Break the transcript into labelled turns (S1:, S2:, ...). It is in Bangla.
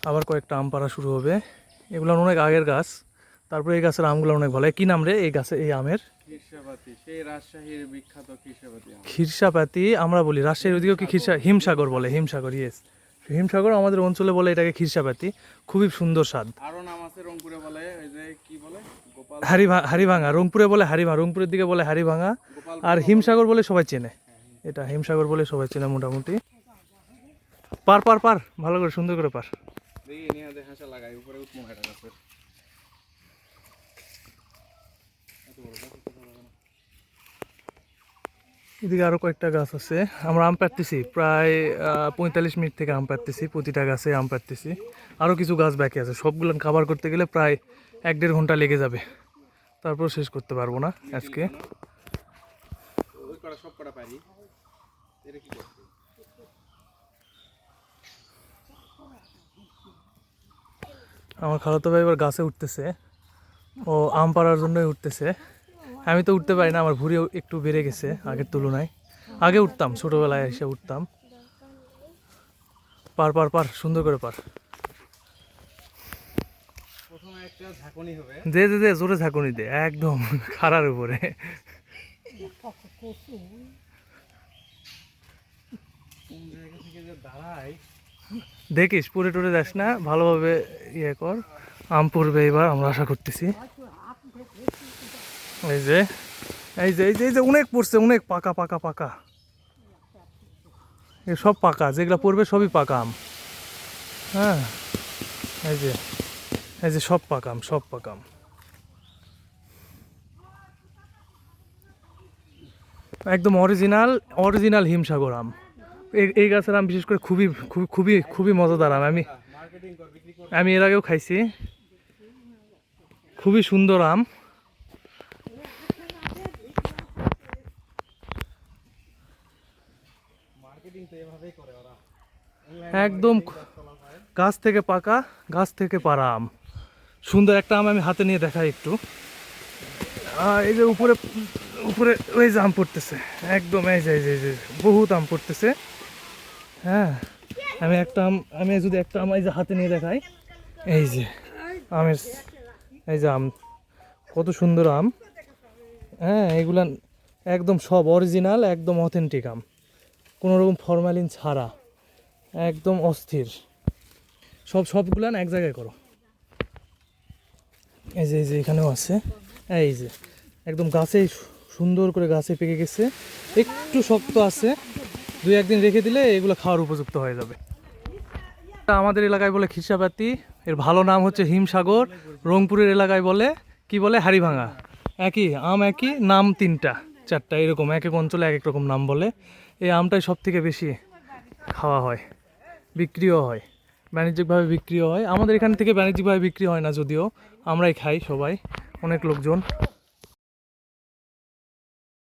S1: আবার কয়েকটা আম পাড়া শুরু হবে। এগুলো অনেক আগের গাছ। তারপরে এই গাছের আমগুলো অনেক ভালো। কি নাম রে এই গাছে, এই আমের?
S2: খিরসাপাতি, সেই রাজশাহীর বিখ্যাত খিরসাপাতি আম।
S1: খিরসাপাতি আমরা বলি, রাজশাহীর ওদিকেও কি হিমসাগর বলে? হিমসাগর, ইয়েস, হিমসাগর। আমাদের অঞ্চলে বলে এটাকে খিরসাপাতি। খুবই সুন্দর স্বাদ।
S2: আরো নাম আছে, রংপুরে বলে ওই যে কি বলে, গোপাল
S1: হাড়িভাঙা। রংপুরে বলে হাড়িভাঙা, রংপুরের দিকে বলে হাড়িভাঙা।
S2: গোপাল
S1: আর হিমসাগর বলে সবাই চেনে। এটা হিমসাগর বলে সবাই চেনে মোটামুটি। পার পার পার, ভালো করে সুন্দর করে পার।
S2: দেখি নিয়ে হাসা লাগাই উপরে উঠমো এটা গাছের।
S1: এদিকে আরো কয়েকটা গাছ আছে। আমরা আম পাড়তেছি প্রায় 45 মিনিট থেকে আম পাড়তেছি, প্রতিটা গাছে আম পাড়তেছি। আরও কিছু গাছ বাকি আছে, সবগুলো কাভার করতে গেলে প্রায় 1-1.5 ঘন্টা লেগে যাবে, তারপর শেষ করতে পারবো না আজকে।
S2: ওই কটা সব কটা পারি। এটা কি করছে?
S1: আমার খালাতো ভাই এবার গাছে উঠতেছে, ও আম পাড়ার জন্যই উঠতেছে। আমি তো উঠতে পারি না, আমার ভুঁড়ি একটু বেড়ে গেছে আগের তুলনায়। আগে উঠতাম, ছোটোবেলায় এসে উঠতাম। পার পার পার, সুন্দর করে পার।
S2: প্রথমে একটা ঝাঁকুনি হবে।
S1: দে দে দে, জোরে ঝাঁকুনি দে, একদম খাড়ার উপরে।
S2: কোন জায়গা থেকে যে দাঁড়াই।
S1: দেখিস পুরে টুরে যাস না, ভালোভাবে ইয়ে কর। আম পড়বে এবার, আমরা আশা করতেছি। এই যে এই যে এই যে এই যে অনেক পড়ছে, অনেক পাকা পাকা পাকা। এ সব পাকা, যেগুলো পড়বে সবই পাকা আম। হ্যাঁ, এই যে এই যে সব পাকা আম, সব পাকা আম। একদম অরিজিনাল অরিজিনাল হিমসাগর আম। এই গাছের আম বিশেষ করে খুবই খুবই খুবই খুবই মজাদার আম।
S2: মার্কেটিং কর, বিক্রি কর।
S1: আমি এর আগেও খাইছি, খুবই সুন্দর আম।
S2: মার্কেটিং তো এভাবেই করে ওরা।
S1: একদম গাছ থেকে পাকা, গাছ থেকে পাড়া আম। সুন্দর একটা আম আমি হাতে নিয়ে দেখাই একটু। এই যে উপরে উপরে ওই যে আম পড়তেছে, একদম এই যে এই যে এই যে বহুত আম পড়তেছে। হ্যাঁ, আমি যদি একটা আম এই যে হাতে নিয়ে দেখাই, এই যে আমের, এই যে আম, কত সুন্দর আম। হ্যাঁ, এগুলা একদম সব অরিজিনাল, একদম অথেন্টিক আম, কোনো রকম ফরমালিন ছাড়া, একদম অস্থির। সবগুলান এক জায়গায় করো। এই যে এখানেও আছে, এই যে একদম গাছে সুন্দর করে গাছে পেকে গেছে। একটু শক্ত আছে, 2-1 দিন রেখে দিলে এগুলো খাওয়ার উপযুক্ত হয়ে যাবে। আমাদের এলাকায় বলে খিরসাপাতি, এর ভালো নাম হচ্ছে হিমসাগর। রংপুরের এলাকায় বলে কি বলে, হাড়িভাঙা। একই আম, একই নাম, 3টা-4টা এরকম, এক এক অঞ্চলে এক এক রকম নাম বলে। এই আমটাই সব থেকে বেশি খাওয়া হয়, বিক্রিও হয়, বাণিজ্যিকভাবে বিক্রিও হয়। আমাদের এখান থেকে বাণিজ্যিকভাবে বিক্রি হয় না যদিও, আমরাই খাই সবাই, অনেক লোকজন।